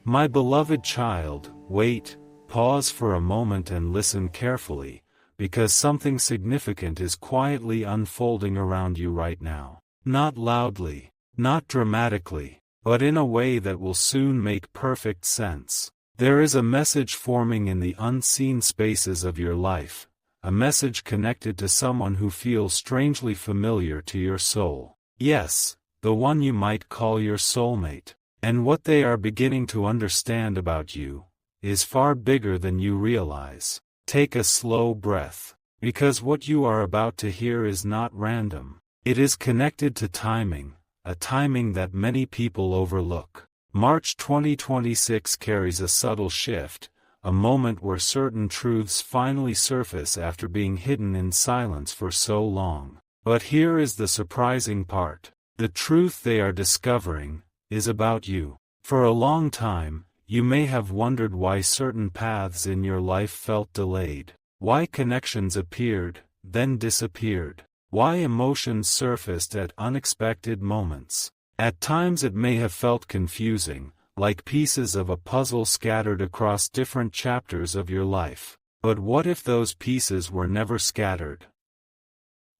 My beloved child, wait, pause for a moment and listen carefully, because something significant is quietly unfolding around you right now. Not loudly, not dramatically, but in a way that will soon make perfect sense. There is a message forming in the unseen spaces of your life, a message connected to someone who feels strangely familiar to your soul. Yes, the one you might call your soulmate. And what they are beginning to understand about you is far bigger than you realize. Take a slow breath, because what you are about to hear is not random. It is connected to timing, a timing that many people overlook. March 2026 carries a subtle shift, a moment where certain truths finally surface after being hidden in silence for so long. But here is the surprising part. The truth they are discovering is about you. For a long time, you may have wondered why certain paths in your life felt delayed, why connections appeared, then disappeared, why emotions surfaced at unexpected moments. At times it may have felt confusing, like pieces of a puzzle scattered across different chapters of your life. But what if those pieces were never scattered?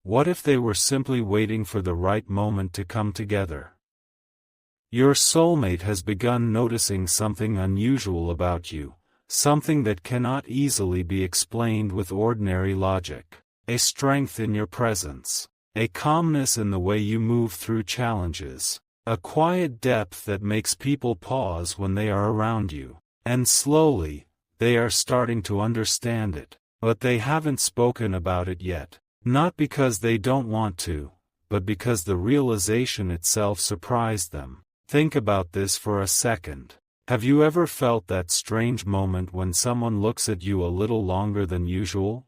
What if they were simply waiting for the right moment to come together? Your soulmate has begun noticing something unusual about you, something that cannot easily be explained with ordinary logic. A strength in your presence, a calmness in the way you move through challenges, a quiet depth that makes people pause when they are around you. And slowly, they are starting to understand it, but they haven't spoken about it yet. Not because they don't want to, but because the realization itself surprised them. Think about this for a second. Have you ever felt that strange moment when someone looks at you a little longer than usual?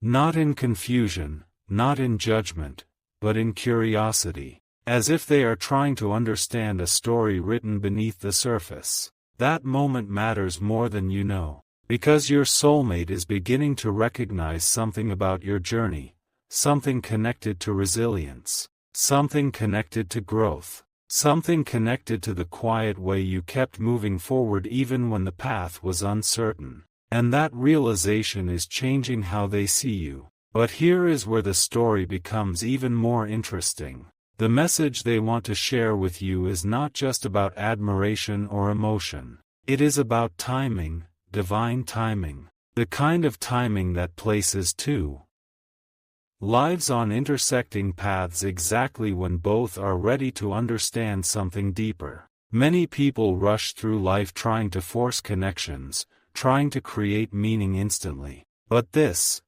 Not in confusion, not in judgment, but in curiosity, as if they are trying to understand a story written beneath the surface. That moment matters more than you know, because your soulmate is beginning to recognize something about your journey, something connected to resilience, something connected to growth. Something connected to the quiet way you kept moving forward even when the path was uncertain. And that realization is changing how they see you. But here is where the story becomes even more interesting. The message they want to share with you is not just about admiration or emotion. It is about timing, divine timing. The kind of timing that places two lives on intersecting paths exactly when both are ready to understand something deeper. Many people rush through life trying to force connections, trying to create meaning instantly. But this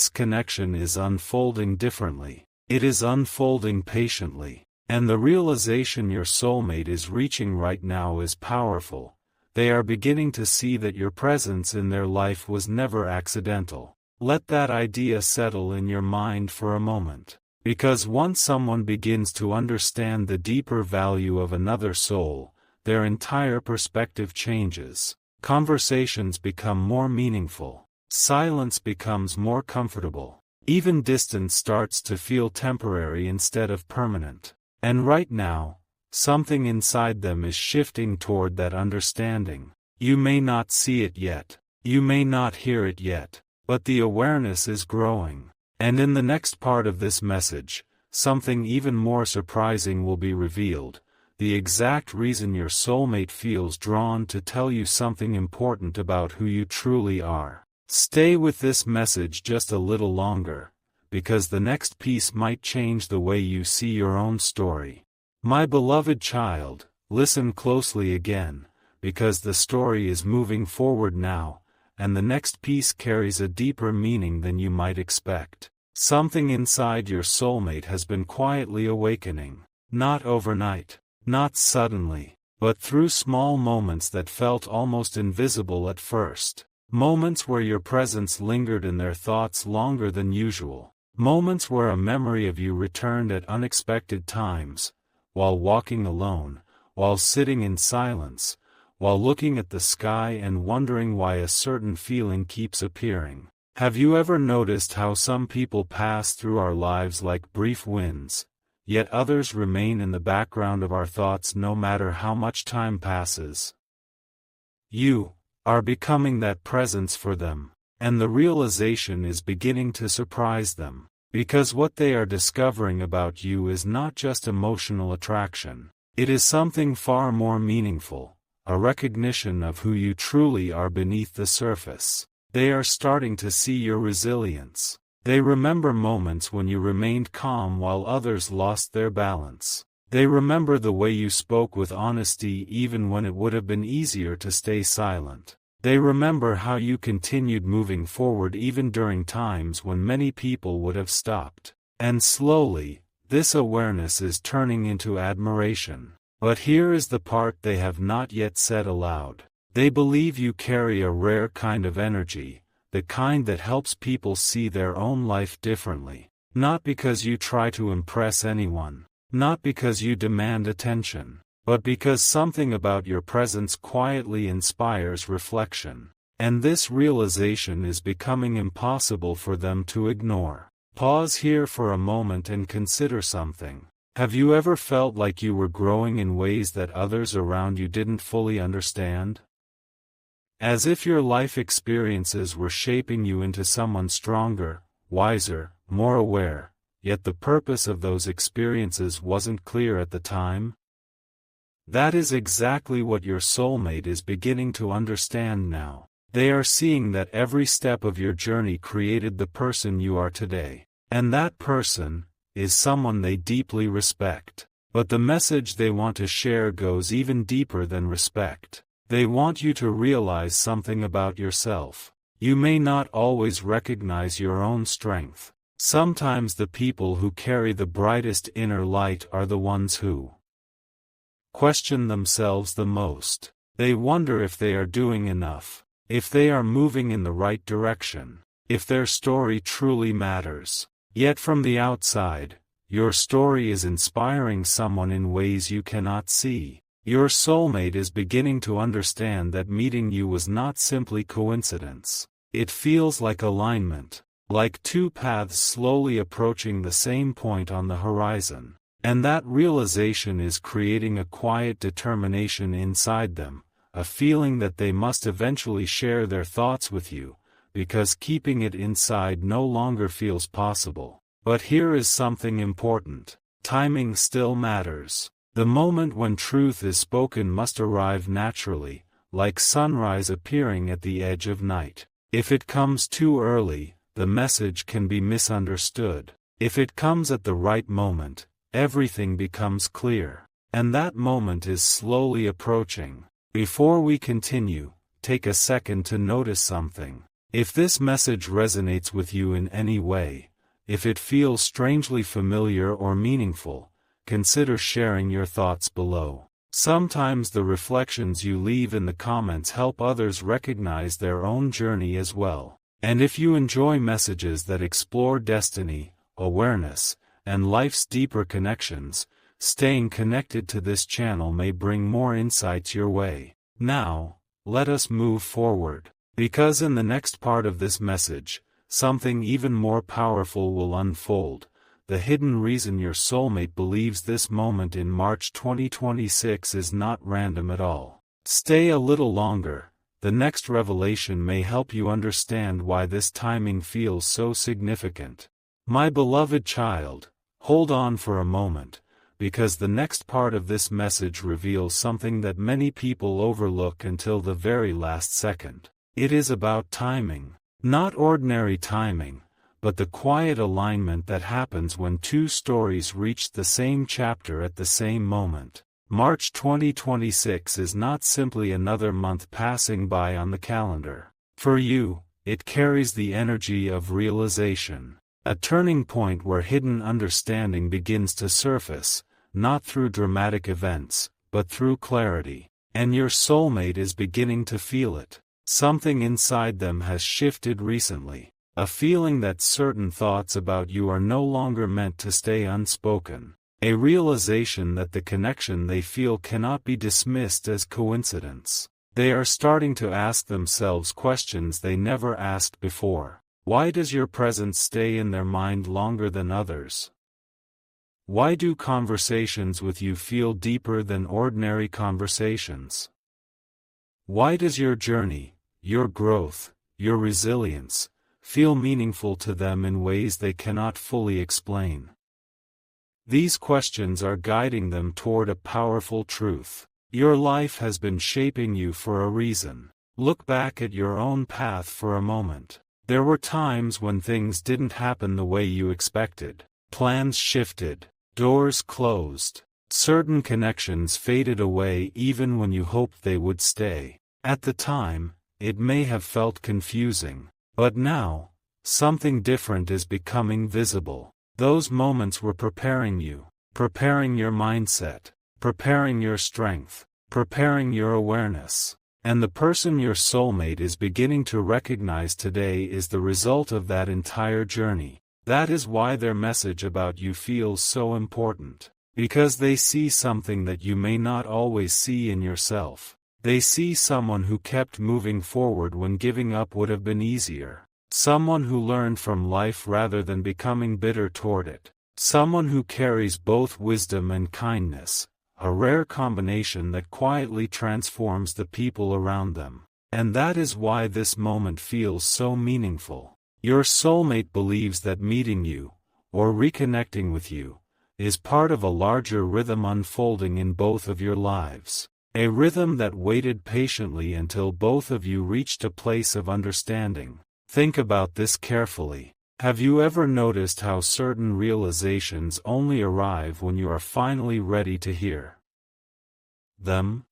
connection is unfolding differently. It is unfolding patiently. And the realization your soulmate is reaching right now is powerful. They are beginning to see that your presence in their life was never accidental. Let that idea settle in your mind for a moment. Because once someone begins to understand the deeper value of another soul, their entire perspective changes. Conversations become more meaningful. Silence becomes more comfortable. Even distance starts to feel temporary instead of permanent. And right now, something inside them is shifting toward that understanding. You may not see it yet. You may not hear it yet. But the awareness is growing. And in the next part of this message, something even more surprising will be revealed. The exact reason your soulmate feels drawn to tell you something important about who you truly are. Stay with this message just a little longer, because the next piece might change the way you see your own story. My beloved child, listen closely again, because the story is moving forward now. And the next piece carries a deeper meaning than you might expect. Something inside your soulmate has been quietly awakening, not overnight, not suddenly, but through small moments that felt almost invisible at first. Moments where your presence lingered in their thoughts longer than usual. Moments where a memory of you returned at unexpected times, while walking alone, while sitting in silence, while looking at the sky and wondering why a certain feeling keeps appearing. Have you ever noticed how some people pass through our lives like brief winds, yet others remain in the background of our thoughts no matter how much time passes? You are becoming that presence for them, and the realization is beginning to surprise them, because what they are discovering about you is not just emotional attraction. It is something far more meaningful, a recognition of who you truly are beneath the surface. They are starting to see your resilience. They remember moments when you remained calm while others lost their balance. They remember the way you spoke with honesty even when it would have been easier to stay silent. They remember how you continued moving forward even during times when many people would have stopped. And slowly, this awareness is turning into admiration. But here is the part they have not yet said aloud. They believe you carry a rare kind of energy, the kind that helps people see their own life differently. Not because you try to impress anyone, not because you demand attention, but because something about your presence quietly inspires reflection. And this realization is becoming impossible for them to ignore. Pause here for a moment and consider something. Have you ever felt like you were growing in ways that others around you didn't fully understand? As if your life experiences were shaping you into someone stronger, wiser, more aware, yet the purpose of those experiences wasn't clear at the time? That is exactly what your soulmate is beginning to understand now. They are seeing that every step of your journey created the person you are today. And that person is someone they deeply respect. But the message they want to share goes even deeper than respect. They want you to realize something about yourself. You may not always recognize your own strength. Sometimes the people who carry the brightest inner light are the ones who question themselves the most. They wonder if they are doing enough, if they are moving in the right direction, if their story truly matters. Yet from the outside, your story is inspiring someone in ways you cannot see. Your soulmate is beginning to understand that meeting you was not simply coincidence. It feels like alignment, like two paths slowly approaching the same point on the horizon. And that realization is creating a quiet determination inside them, a feeling that they must eventually share their thoughts with you, because keeping it inside no longer feels possible. But here is something important. Timing still matters. The moment when truth is spoken must arrive naturally, like sunrise appearing at the edge of night. If it comes too early, the message can be misunderstood. If it comes at the right moment, everything becomes clear. And that moment is slowly approaching. Before we continue, take a second to notice something. If this message resonates with you in any way, if it feels strangely familiar or meaningful, consider sharing your thoughts below. Sometimes the reflections you leave in the comments help others recognize their own journey as well. And if you enjoy messages that explore destiny, awareness, and life's deeper connections, staying connected to this channel may bring more insights your way. Now, let us move forward. Because in the next part of this message, something even more powerful will unfold. The hidden reason your soulmate believes this moment in March 2026 is not random at all. Stay a little longer. The next revelation may help you understand why this timing feels so significant. My beloved child, hold on for a moment, because the next part of this message reveals something that many people overlook until the very last second. It is about timing. Not ordinary timing, but the quiet alignment that happens when two stories reach the same chapter at the same moment. March 2026 is not simply another month passing by on the calendar. For you, it carries the energy of realization. A turning point where hidden understanding begins to surface, not through dramatic events, but through clarity. And your soulmate is beginning to feel it. Something inside them has shifted recently. A feeling that certain thoughts about you are no longer meant to stay unspoken. A realization that the connection they feel cannot be dismissed as coincidence. They are starting to ask themselves questions they never asked before. Why does your presence stay in their mind longer than others? Why do conversations with you feel deeper than ordinary conversations? Why does your journey, your growth, your resilience, feel meaningful to them in ways they cannot fully explain? These questions are guiding them toward a powerful truth. Your life has been shaping you for a reason. Look back at your own path for a moment. There were times when things didn't happen the way you expected. Plans shifted, doors closed, certain connections faded away even when you hoped they would stay. At the time, it may have felt confusing, but now, something different is becoming visible. Those moments were preparing you, preparing your mindset, preparing your strength, preparing your awareness. And the person your soulmate is beginning to recognize today is the result of that entire journey. That is why their message about you feels so important. Because they see something that you may not always see in yourself. They see someone who kept moving forward when giving up would have been easier. Someone who learned from life rather than becoming bitter toward it. Someone who carries both wisdom and kindness. A rare combination that quietly transforms the people around them. And that is why this moment feels so meaningful. Your soulmate believes that meeting you, or reconnecting with you, is part of a larger rhythm unfolding in both of your lives. A rhythm that waited patiently until both of you reached a place of understanding. Think about this carefully. Have you ever noticed how certain realizations only arrive when you are finally ready to hear them?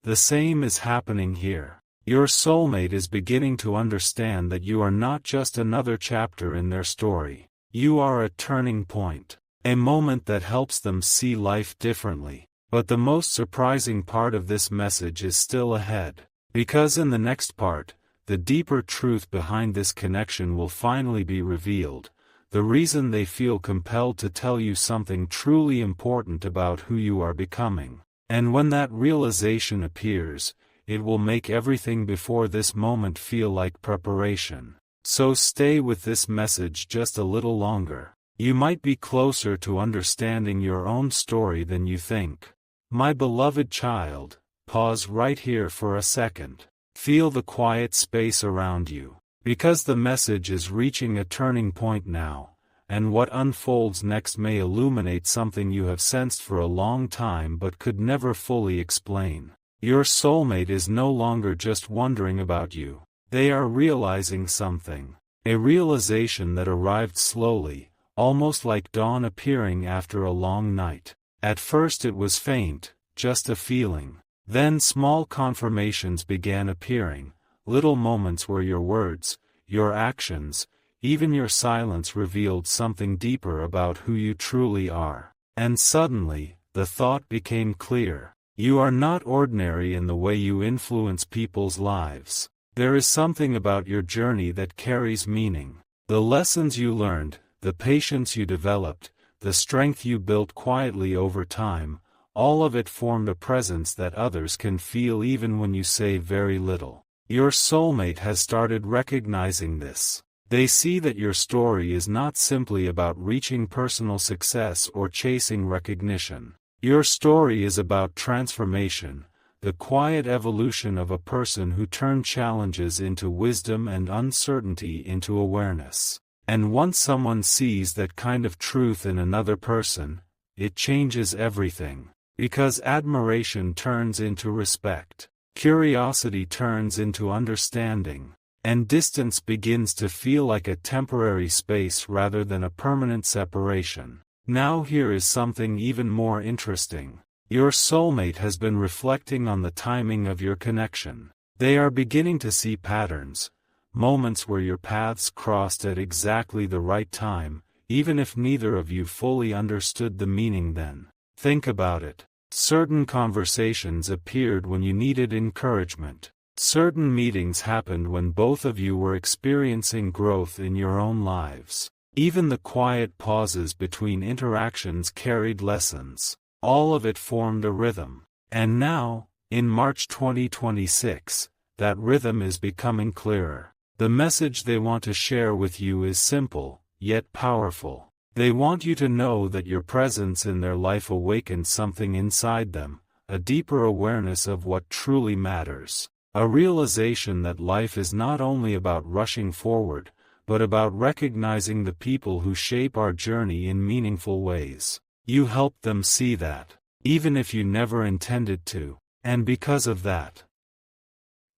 The same is happening here. Your soulmate is beginning to understand that you are not just another chapter in their story. You are a turning point, a moment that helps them see life differently. But the most surprising part of this message is still ahead. Because in the next part, the deeper truth behind this connection will finally be revealed, the reason they feel compelled to tell you something truly important about who you are becoming. And when that realization appears, it will make everything before this moment feel like preparation. So stay with this message just a little longer. You might be closer to understanding your own story than you think. My beloved child, pause right here for a second. Feel the quiet space around you, because the message is reaching a turning point now, and what unfolds next may illuminate something you have sensed for a long time but could never fully explain. Your soulmate is no longer just wondering about you. They are realizing something, a realization that arrived slowly, almost like dawn appearing after a long night. At first it was faint, just a feeling. Then small confirmations began appearing, little moments where your words, your actions, even your silence revealed something deeper about who you truly are. And suddenly, the thought became clear. You are not ordinary in the way you influence people's lives. There is something about your journey that carries meaning. The lessons you learned, the patience you developed, the strength you built quietly over time, all of it formed a presence that others can feel even when you say very little. Your soulmate has started recognizing this. They see that your story is not simply about reaching personal success or chasing recognition. Your story is about transformation, the quiet evolution of a person who turned challenges into wisdom and uncertainty into awareness. And once someone sees that kind of truth in another person, it changes everything. Because admiration turns into respect, curiosity turns into understanding, and distance begins to feel like a temporary space rather than a permanent separation. Now here is something even more interesting. Your soulmate has been reflecting on the timing of your connection. They are beginning to see patterns, moments where your paths crossed at exactly the right time, even if neither of you fully understood the meaning then. Think about it. Certain conversations appeared when you needed encouragement. Certain meetings happened when both of you were experiencing growth in your own lives. Even the quiet pauses between interactions carried lessons. All of it formed a rhythm. And now, in March 2026, that rhythm is becoming clearer. The message they want to share with you is simple, yet powerful. They want you to know that your presence in their life awakened something inside them, a deeper awareness of what truly matters. A realization that life is not only about rushing forward, but about recognizing the people who shape our journey in meaningful ways. You helped them see that, even if you never intended to, and because of that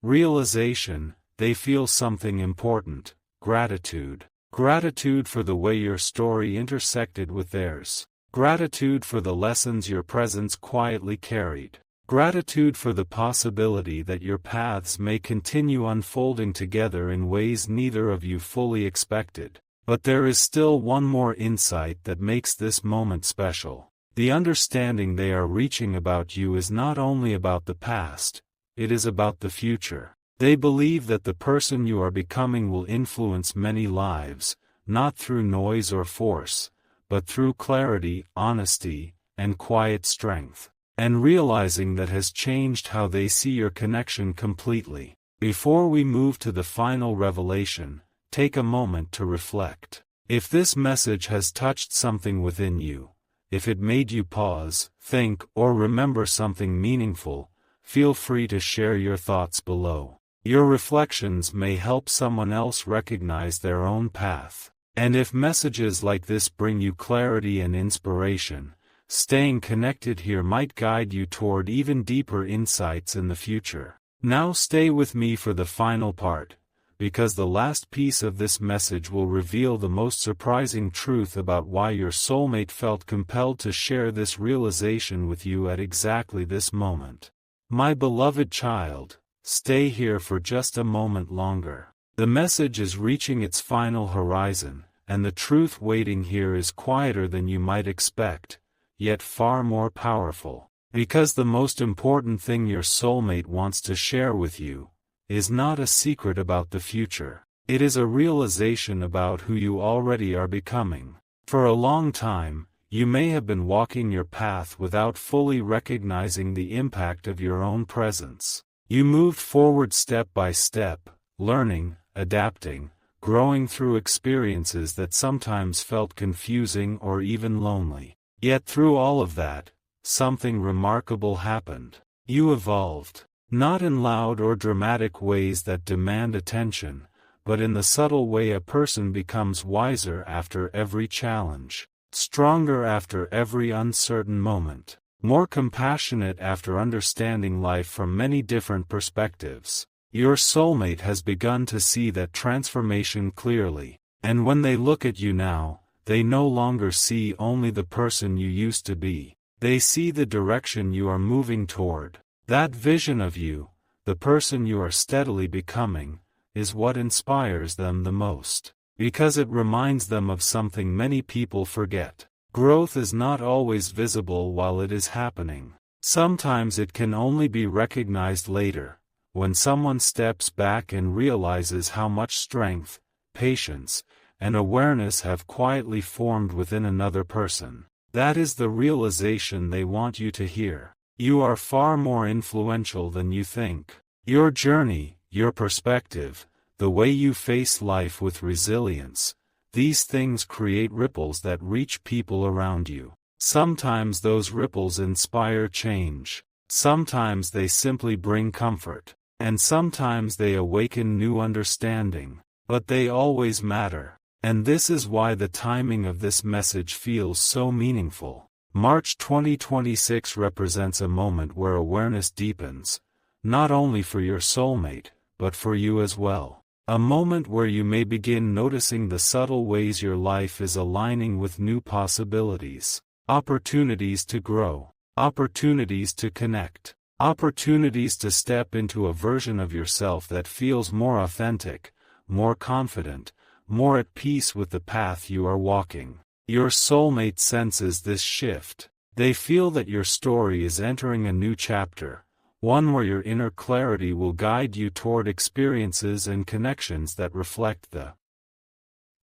realization, they feel something important: gratitude. Gratitude for the way your story intersected with theirs. Gratitude for the lessons your presence quietly carried. Gratitude for the possibility that your paths may continue unfolding together in ways neither of you fully expected. But there is still one more insight that makes this moment special. The understanding they are reaching about you is not only about the past, it is about the future. They believe that the person you are becoming will influence many lives, not through noise or force, but through clarity, honesty, and quiet strength. And realizing that has changed how they see your connection completely. Before we move to the final revelation, take a moment to reflect. If this message has touched something within you, if it made you pause, think, or remember something meaningful, feel free to share your thoughts below. Your reflections may help someone else recognize their own path. And if messages like this bring you clarity and inspiration, staying connected here might guide you toward even deeper insights in the future. Now stay with me for the final part, because the last piece of this message will reveal the most surprising truth about why your soulmate felt compelled to share this realization with you at exactly this moment. My beloved child, stay here for just a moment longer. The message is reaching its final horizon, and the truth waiting here is quieter than you might expect, yet far more powerful. Because the most important thing your soulmate wants to share with you is not a secret about the future. It is a realization about who you already are becoming. For a long time, you may have been walking your path without fully recognizing the impact of your own presence. You moved forward step by step, learning, adapting, growing through experiences that sometimes felt confusing or even lonely. Yet through all of that, something remarkable happened. You evolved, not in loud or dramatic ways that demand attention, but in the subtle way a person becomes wiser after every challenge, stronger after every uncertain moment, more compassionate after understanding life from many different perspectives. Your soulmate has begun to see that transformation clearly, and when they look at you now, they no longer see only the person you used to be. They see the direction you are moving toward. That vision of you, the person you are steadily becoming, is what inspires them the most. Because it reminds them of something many people forget. Growth is not always visible while it is happening. Sometimes it can only be recognized later, when someone steps back and realizes how much strength, patience, and awareness have quietly formed within another person. That is the realization they want you to hear. You are far more influential than you think. Your journey, your perspective, the way you face life with resilience, these things create ripples that reach people around you. Sometimes those ripples inspire change. Sometimes they simply bring comfort. And sometimes they awaken new understanding. But they always matter. And this is why the timing of this message feels so meaningful. March 2026 represents a moment where awareness deepens, not only for your soulmate, but for you as well. A moment where you may begin noticing the subtle ways your life is aligning with new possibilities, opportunities to grow, opportunities to connect, opportunities to step into a version of yourself that feels more authentic, more confident, more at peace with the path you are walking. Your soulmate senses this shift. They feel that your story is entering a new chapter, one where your inner clarity will guide you toward experiences and connections that reflect the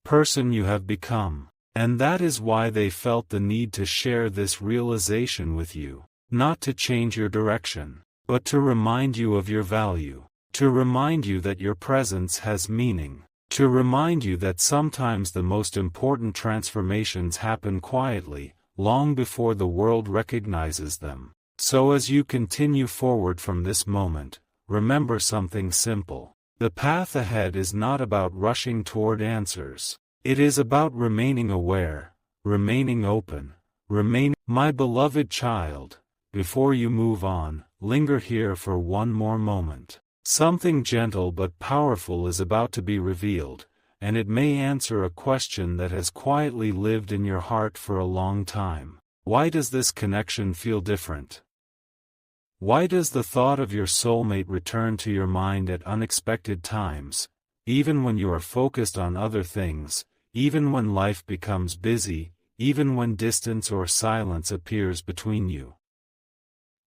person you have become. And that is why they felt the need to share this realization with you, not to change your direction, but to remind you of your value, to remind you that your presence has meaning. To remind you that sometimes the most important transformations happen quietly, long before the world recognizes them. So as you continue forward from this moment, remember something simple. The path ahead is not about rushing toward answers. It is about remaining aware, remaining open, My beloved child, before you move on, linger here for one more moment. Something gentle but powerful is about to be revealed, and it may answer a question that has quietly lived in your heart for a long time. Why does this connection feel different? Why does the thought of your soulmate return to your mind at unexpected times, even when you are focused on other things, even when life becomes busy, even when distance or silence appears between you?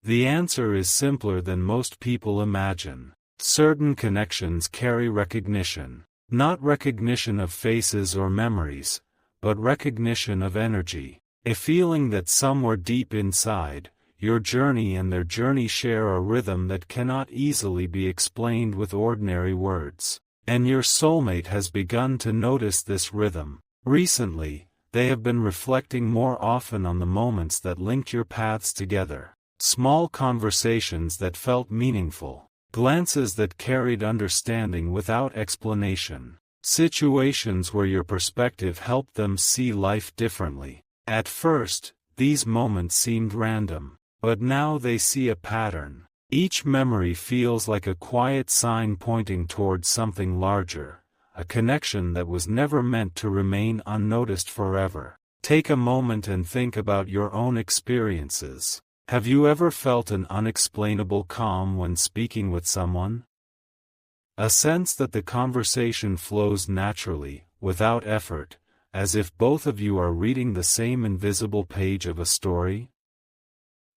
The answer is simpler than most people imagine. Certain connections carry recognition. Not recognition of faces or memories, but recognition of energy. A feeling that somewhere deep inside, your journey and their journey share a rhythm that cannot easily be explained with ordinary words. And your soulmate has begun to notice this rhythm. Recently, they have been reflecting more often on the moments that linked your paths together. Small conversations that felt meaningful. Glances that carried understanding without explanation. Situations where your perspective helped them see life differently. At first, these moments seemed random, but now they see a pattern. Each memory feels like a quiet sign pointing towards something larger, a connection that was never meant to remain unnoticed forever. Take a moment and think about your own experiences. Have you ever felt an unexplainable calm when speaking with someone? A sense that the conversation flows naturally, without effort, as if both of you are reading the same invisible page of a story?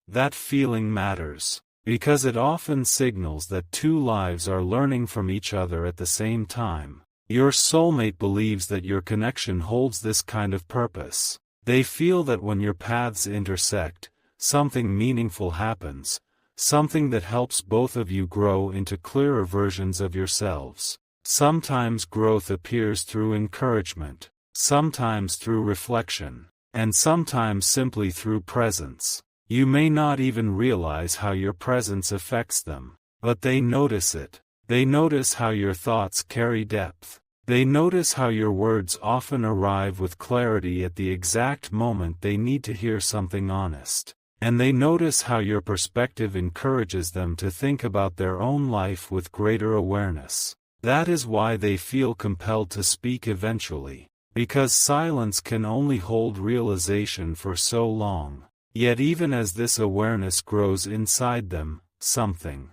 That feeling matters, because it often signals that two lives are learning from each other at the same time. Your soulmate believes that your connection holds this kind of purpose. They feel that when your paths intersect, something meaningful happens, something that helps both of you grow into clearer versions of yourselves. Sometimes growth appears through encouragement, sometimes through reflection, and sometimes simply through presence. You may not even realize how your presence affects them, but they notice it. They notice how your thoughts carry depth. They notice how your words often arrive with clarity at the exact moment they need to hear something honest. And they notice how your perspective encourages them to think about their own life with greater awareness. That is why they feel compelled to speak eventually, because silence can only hold realization for so long. Yet even as this awareness grows inside them, something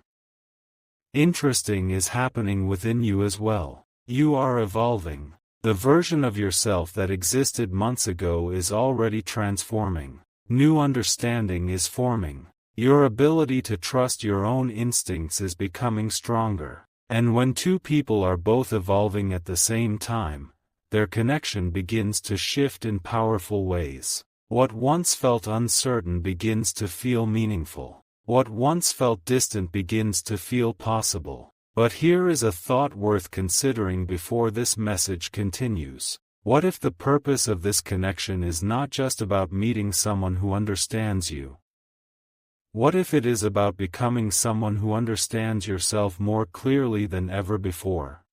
interesting is happening within you as well. You are evolving. The version of yourself that existed months ago is already transforming. New understanding is forming. Your ability to trust your own instincts is becoming stronger. And when two people are both evolving at the same time, their connection begins to shift in powerful ways. What once felt uncertain begins to feel meaningful. What once felt distant begins to feel possible. But here is a thought worth considering before this message continues. What if the purpose of this connection is not just about meeting someone who understands you? What if it is about becoming someone who understands yourself more clearly than ever before?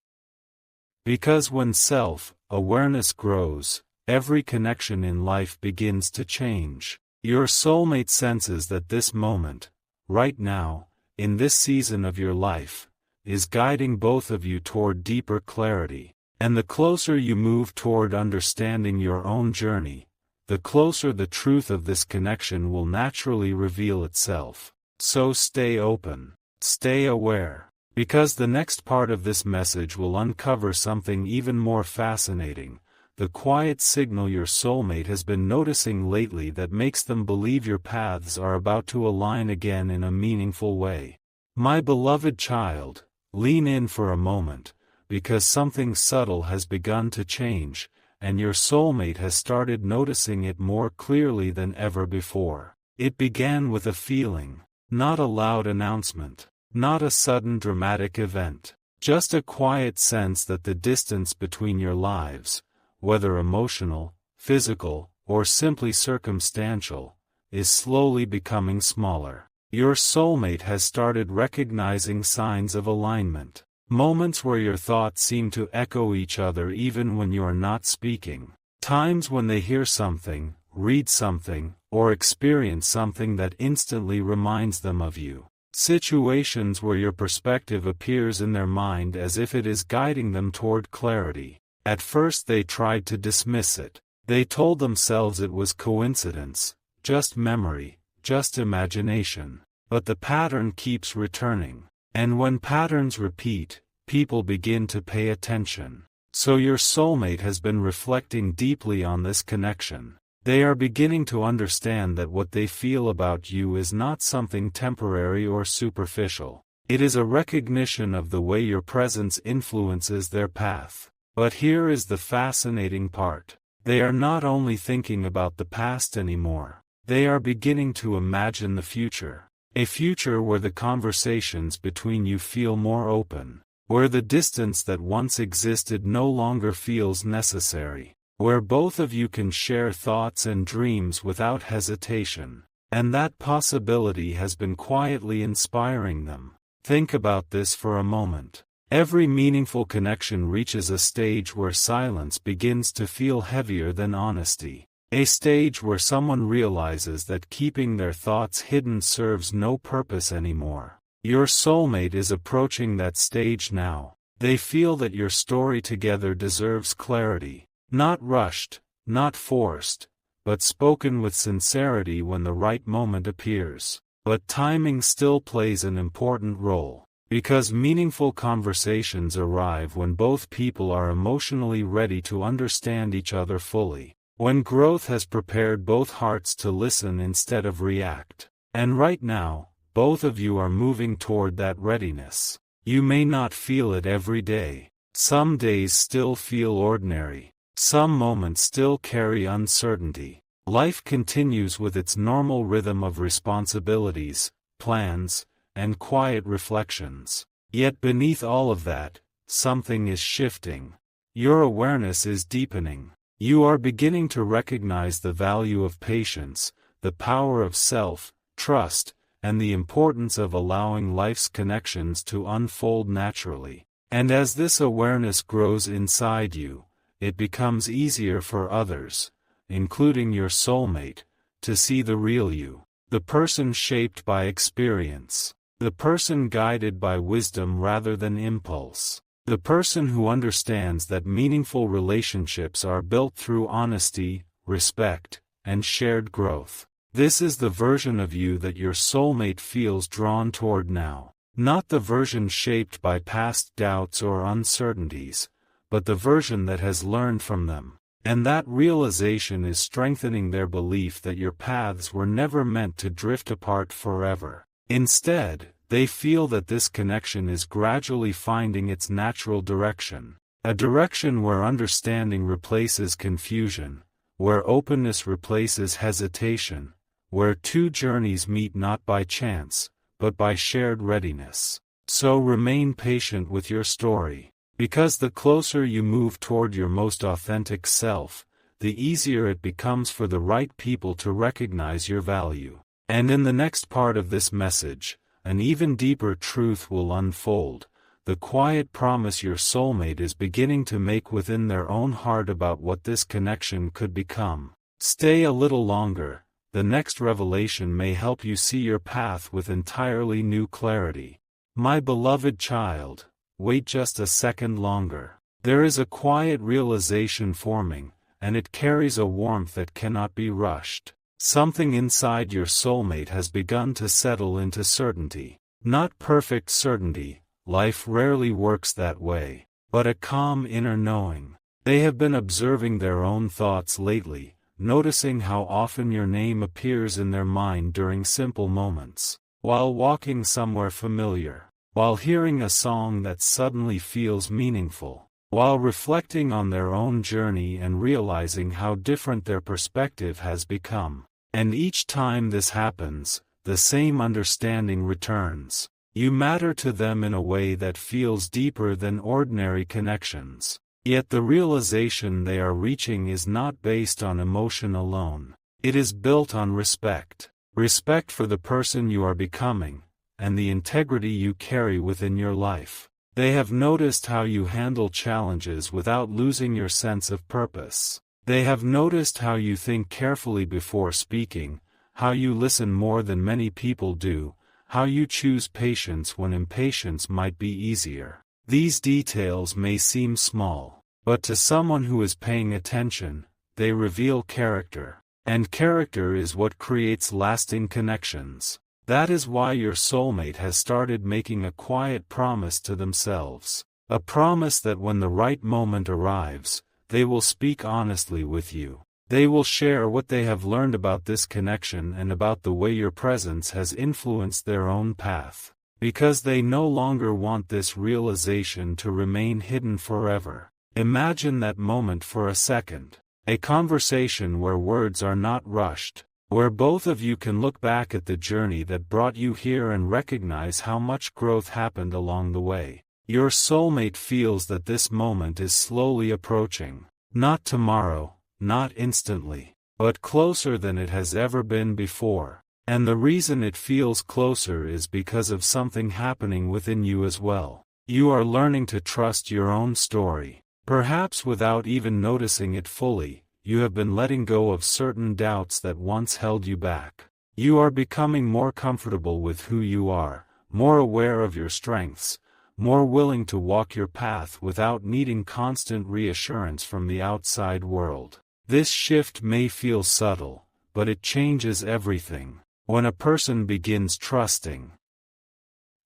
Because when self-awareness grows, every connection in life begins to change. Your soulmate senses that this moment, right now, in this season of your life, is guiding both of you toward deeper clarity. And the closer you move toward understanding your own journey, the closer the truth of this connection will naturally reveal itself. So stay open, stay aware, because the next part of this message will uncover something even more fascinating, the quiet signal your soulmate has been noticing lately that makes them believe your paths are about to align again in a meaningful way. My beloved child, lean in for a moment, because something subtle has begun to change, and your soulmate has started noticing it more clearly than ever before. It began with a feeling, not a loud announcement, not a sudden dramatic event, just a quiet sense that the distance between your lives, whether emotional, physical, or simply circumstantial, is slowly becoming smaller. Your soulmate has started recognizing signs of alignment. Moments where your thoughts seem to echo each other even when you are not speaking. Times when they hear something, read something, or experience something that instantly reminds them of you. Situations where your perspective appears in their mind as if it is guiding them toward clarity. At first they tried to dismiss it. They told themselves it was coincidence, just memory, just imagination. But the pattern keeps returning. And when patterns repeat, people begin to pay attention. So your soulmate has been reflecting deeply on this connection. They are beginning to understand that what they feel about you is not something temporary or superficial. It is a recognition of the way your presence influences their path. But here is the fascinating part. They are not only thinking about the past anymore. They are beginning to imagine the future. A future where the conversations between you feel more open. Where the distance that once existed no longer feels necessary. Where both of you can share thoughts and dreams without hesitation. And that possibility has been quietly inspiring them. Think about this for a moment. Every meaningful connection reaches a stage where silence begins to feel heavier than honesty. A stage where someone realizes that keeping their thoughts hidden serves no purpose anymore. Your soulmate is approaching that stage now. They feel that your story together deserves clarity. Not rushed, not forced, but spoken with sincerity when the right moment appears. But timing still plays an important role. Because meaningful conversations arrive when both people are emotionally ready to understand each other fully. When growth has prepared both hearts to listen instead of react. And right now, both of you are moving toward that readiness. You may not feel it every day. Some days still feel ordinary. Some moments still carry uncertainty. Life continues with its normal rhythm of responsibilities, plans, and quiet reflections. Yet beneath all of that, something is shifting. Your awareness is deepening. You are beginning to recognize the value of patience, the power of self-trust, and the importance of allowing life's connections to unfold naturally. And as this awareness grows inside you, it becomes easier for others, including your soulmate, to see the real you, the person shaped by experience, the person guided by wisdom rather than impulse. The person who understands that meaningful relationships are built through honesty, respect, and shared growth. This is the version of you that your soulmate feels drawn toward now. Not the version shaped by past doubts or uncertainties, but the version that has learned from them. And that realization is strengthening their belief that your paths were never meant to drift apart forever. Instead, they feel that this connection is gradually finding its natural direction. A direction where understanding replaces confusion, where openness replaces hesitation, where two journeys meet not by chance, but by shared readiness. So remain patient with your story. Because the closer you move toward your most authentic self, the easier it becomes for the right people to recognize your value. And in the next part of this message, an even deeper truth will unfold, the quiet promise your soulmate is beginning to make within their own heart about what this connection could become. Stay a little longer, the next revelation may help you see your path with entirely new clarity. My beloved child, wait just a second longer. There is a quiet realization forming, and it carries a warmth that cannot be rushed. Something inside your soulmate has begun to settle into certainty. Not perfect certainty, life rarely works that way, but a calm inner knowing. They have been observing their own thoughts lately, noticing how often your name appears in their mind during simple moments. While walking somewhere familiar, while hearing a song that suddenly feels meaningful, while reflecting on their own journey and realizing how different their perspective has become. And each time this happens, the same understanding returns. You matter to them in a way that feels deeper than ordinary connections. Yet the realization they are reaching is not based on emotion alone. It is built on respect. respect for the person you are becoming, and the integrity you carry within your life. They have noticed how you handle challenges without losing your sense of purpose. They have noticed how you think carefully before speaking, how you listen more than many people do, how you choose patience when impatience might be easier. These details may seem small, but to someone who is paying attention, they reveal character. And character is what creates lasting connections. That is why your soulmate has started making a quiet promise to themselves. A promise that when the right moment arrives, they will speak honestly with you. They will share what they have learned about this connection and about the way your presence has influenced their own path. Because they no longer want this realization to remain hidden forever. Imagine that moment for a second. A conversation where words are not rushed, where both of you can look back at the journey that brought you here and recognize how much growth happened along the way. Your soulmate feels that this moment is slowly approaching. Not tomorrow, not instantly, but closer than it has ever been before. And the reason it feels closer is because of something happening within you as well. You are learning to trust your own story. Perhaps without even noticing it fully, you have been letting go of certain doubts that once held you back. You are becoming more comfortable with who you are, more aware of your strengths, more willing to walk your path without needing constant reassurance from the outside world. This shift may feel subtle, but it changes everything. When a person begins trusting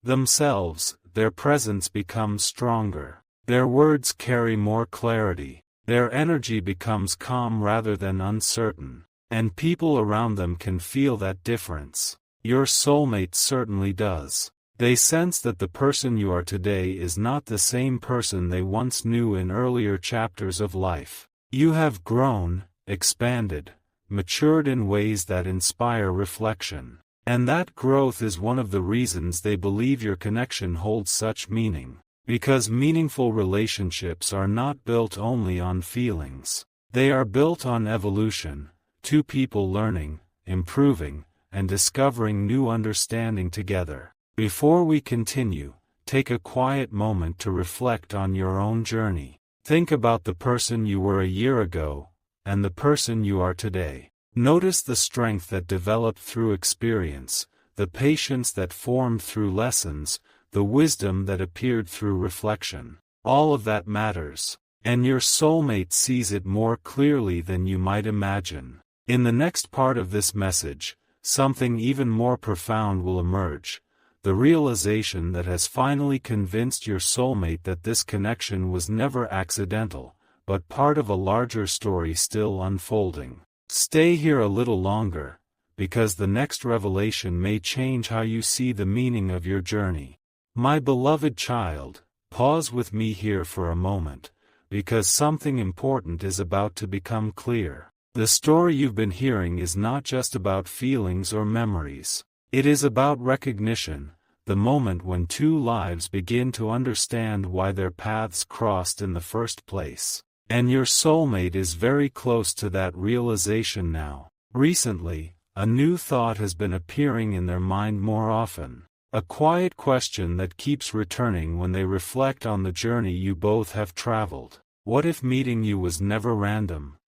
themselves, their presence becomes stronger. Their words carry more clarity. Their energy becomes calm rather than uncertain. And people around them can feel that difference. Your soulmate certainly does. They sense that the person you are today is not the same person they once knew in earlier chapters of life. You have grown, expanded, matured in ways that inspire reflection. And that growth is one of the reasons they believe your connection holds such meaning. Because meaningful relationships are not built only on feelings. They are built on evolution, two people learning, improving, and discovering new understanding together. Before we continue, take a quiet moment to reflect on your own journey. Think about the person you were a year ago, and the person you are today. Notice the strength that developed through experience, the patience that formed through lessons, the wisdom that appeared through reflection. All of that matters. And your soulmate sees it more clearly than you might imagine. In the next part of this message, something even more profound will emerge. The realization that has finally convinced your soulmate that this connection was never accidental, but part of a larger story still unfolding. Stay here a little longer, because the next revelation may change how you see the meaning of your journey. My beloved child, pause with me here for a moment, because something important is about to become clear. The story you've been hearing is not just about feelings or memories. It is about recognition, the moment when two lives begin to understand why their paths crossed in the first place. And your soulmate is very close to that realization now. Recently, a new thought has been appearing in their mind more often. A quiet question that keeps returning when they reflect on the journey you both have traveled. What if meeting you was never random?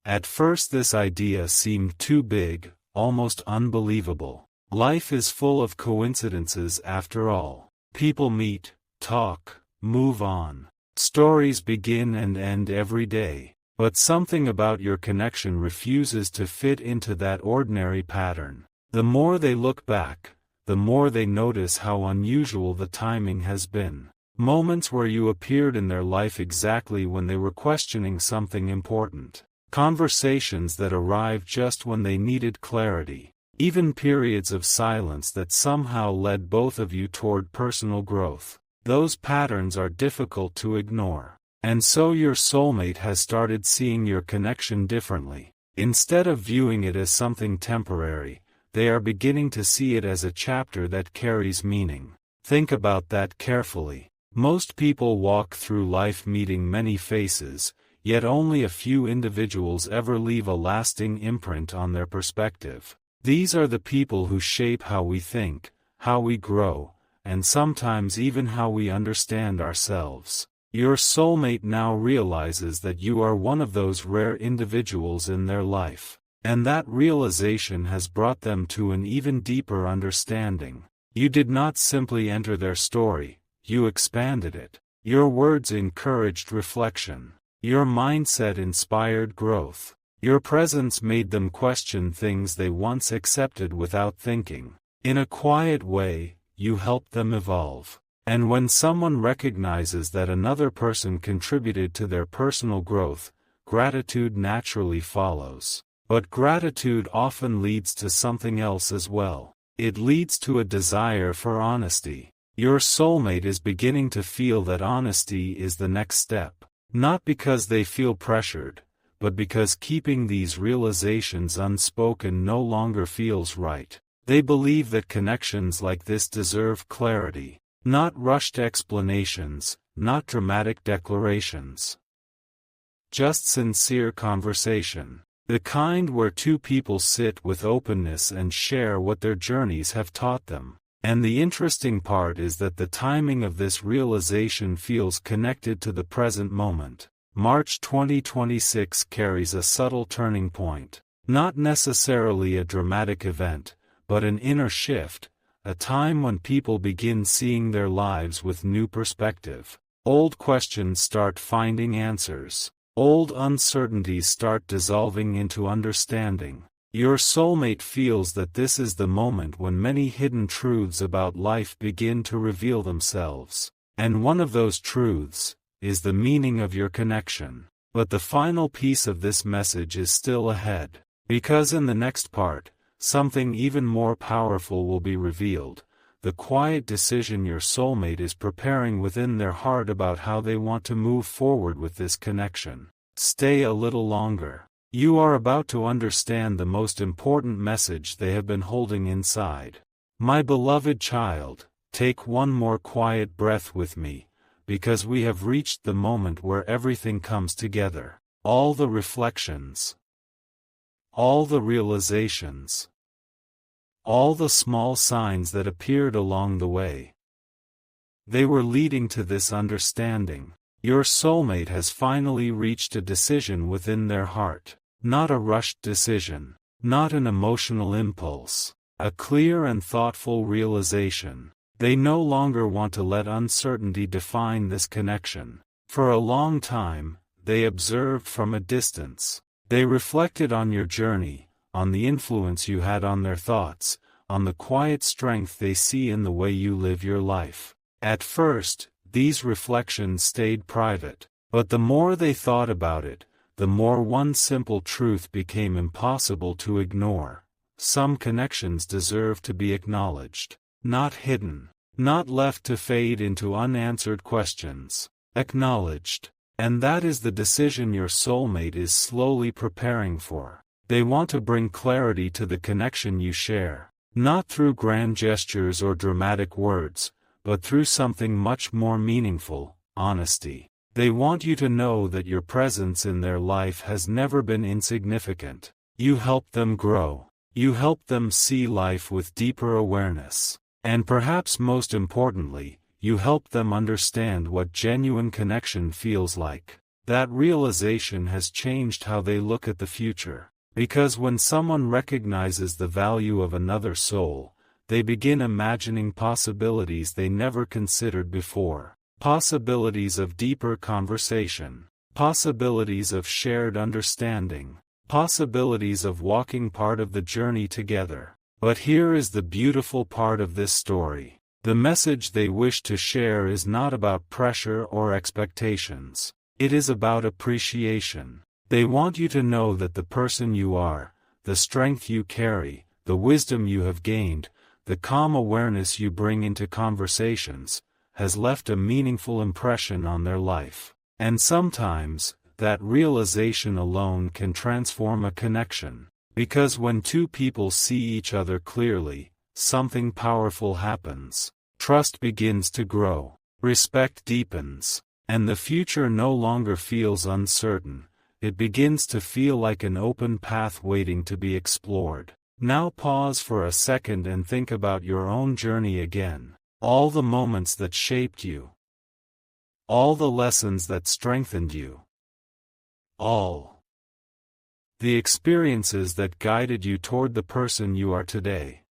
At first this idea seemed too big, almost unbelievable. Life is full of coincidences after all. People meet, talk, move on. Stories begin and end every day. But something about your connection refuses to fit into that ordinary pattern. The more they look back, the more they notice how unusual the timing has been. Moments where you appeared in their life exactly when they were questioning something important. Conversations that arrived just when they needed clarity. Even periods of silence that somehow led both of you toward personal growth. Those patterns are difficult to ignore. And so your soulmate has started seeing your connection differently. Instead of viewing it as something temporary, they are beginning to see it as a chapter that carries meaning. Think about that carefully. Most people walk through life meeting many faces, yet only a few individuals ever leave a lasting imprint on their perspective. These are the people who shape how we think, how we grow, and sometimes even how we understand ourselves. Your soulmate now realizes that you are one of those rare individuals in their life, and that realization has brought them to an even deeper understanding. You did not simply enter their story, you expanded it. Your words encouraged reflection. Your mindset inspired growth. Your presence made them question things they once accepted without thinking. In a quiet way, you helped them evolve. And when someone recognizes that another person contributed to their personal growth, gratitude naturally follows. But gratitude often leads to something else as well. It leads to a desire for honesty. Your soulmate is beginning to feel that honesty is the next step. Not because they feel pressured, but because keeping these realizations unspoken no longer feels right. They believe that connections like this deserve clarity, not rushed explanations, not dramatic declarations. Just sincere conversation. The kind where two people sit with openness and share what their journeys have taught them. And the interesting part is that the timing of this realization feels connected to the present moment. March 2026 carries a subtle turning point. Not necessarily a dramatic event, but an inner shift, a time when people begin seeing their lives with new perspective. Old questions start finding answers. Old uncertainties start dissolving into understanding. Your soulmate feels that this is the moment when many hidden truths about life begin to reveal themselves. And one of those truths is the meaning of your connection. But the final piece of this message is still ahead. Because in the next part, something even more powerful will be revealed. The quiet decision your soulmate is preparing within their heart about how they want to move forward with this connection. Stay a little longer. You are about to understand the most important message they have been holding inside. My beloved child, take one more quiet breath with me, because we have reached the moment where everything comes together. All the reflections, all the realizations, all the small signs that appeared along the way. They were leading to this understanding. Your soulmate has finally reached a decision within their heart. Not a rushed decision, not an emotional impulse, a clear and thoughtful realization. They no longer want to let uncertainty define this connection. For a long time, they observed from a distance. They reflected on your journey, on the influence you had on their thoughts, on the quiet strength they see in the way you live your life. At first, these reflections stayed private, but the more they thought about it, the more one simple truth became impossible to ignore. Some connections deserve to be acknowledged, not hidden, not left to fade into unanswered questions. Acknowledged. And that is the decision your soulmate is slowly preparing for. They want to bring clarity to the connection you share, not through grand gestures or dramatic words, but through something much more meaningful: honesty. They want you to know that your presence in their life has never been insignificant. You help them grow. You help them see life with deeper awareness. And perhaps most importantly, you help them understand what genuine connection feels like. That realization has changed how they look at the future. Because when someone recognizes the value of another soul, they begin imagining possibilities they never considered before. Possibilities of deeper conversation. Possibilities of shared understanding. Possibilities of walking part of the journey together. But here is the beautiful part of this story. The message they wish to share is not about pressure or expectations. It is about appreciation. They want you to know that the person you are, the strength you carry, the wisdom you have gained, the calm awareness you bring into conversations, has left a meaningful impression on their life. And sometimes, that realization alone can transform a connection. Because when two people see each other clearly, something powerful happens. Trust begins to grow. Respect deepens. And the future no longer feels uncertain. It begins to feel like an open path waiting to be explored. Now pause for a second and think about your own journey again. All the moments that shaped you. All the lessons that strengthened you. All the experiences that guided you toward the person you are today.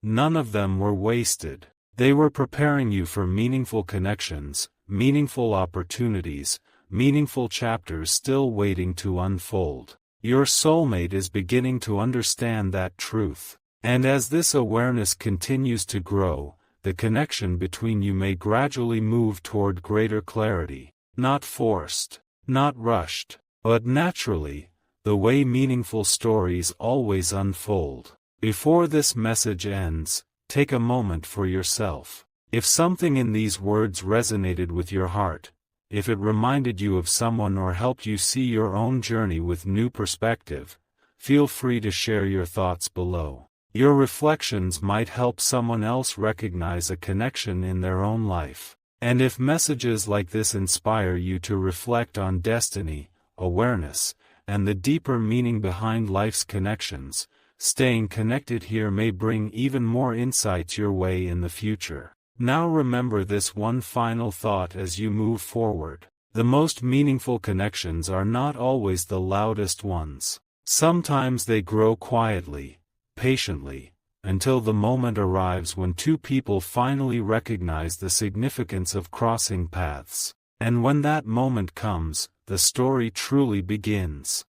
None of them were wasted. They were preparing you for meaningful connections, meaningful opportunities, meaningful chapters still waiting to unfold. Your soulmate is beginning to understand that truth. And as this awareness continues to grow, the connection between you may gradually move toward greater clarity. Not forced, not rushed, but naturally, the way meaningful stories always unfold. Before this message ends, take a moment for yourself. If something in these words resonated with your heart, if it reminded you of someone or helped you see your own journey with new perspective, feel free to share your thoughts below. Your reflections might help someone else recognize a connection in their own life. And if messages like this inspire you to reflect on destiny, awareness, and the deeper meaning behind life's connections, staying connected here may bring even more insights your way in the future. Now remember this one final thought as you move forward. The most meaningful connections are not always the loudest ones. Sometimes they grow quietly, patiently, until the moment arrives when two people finally recognize the significance of crossing paths. And when that moment comes, the story truly begins.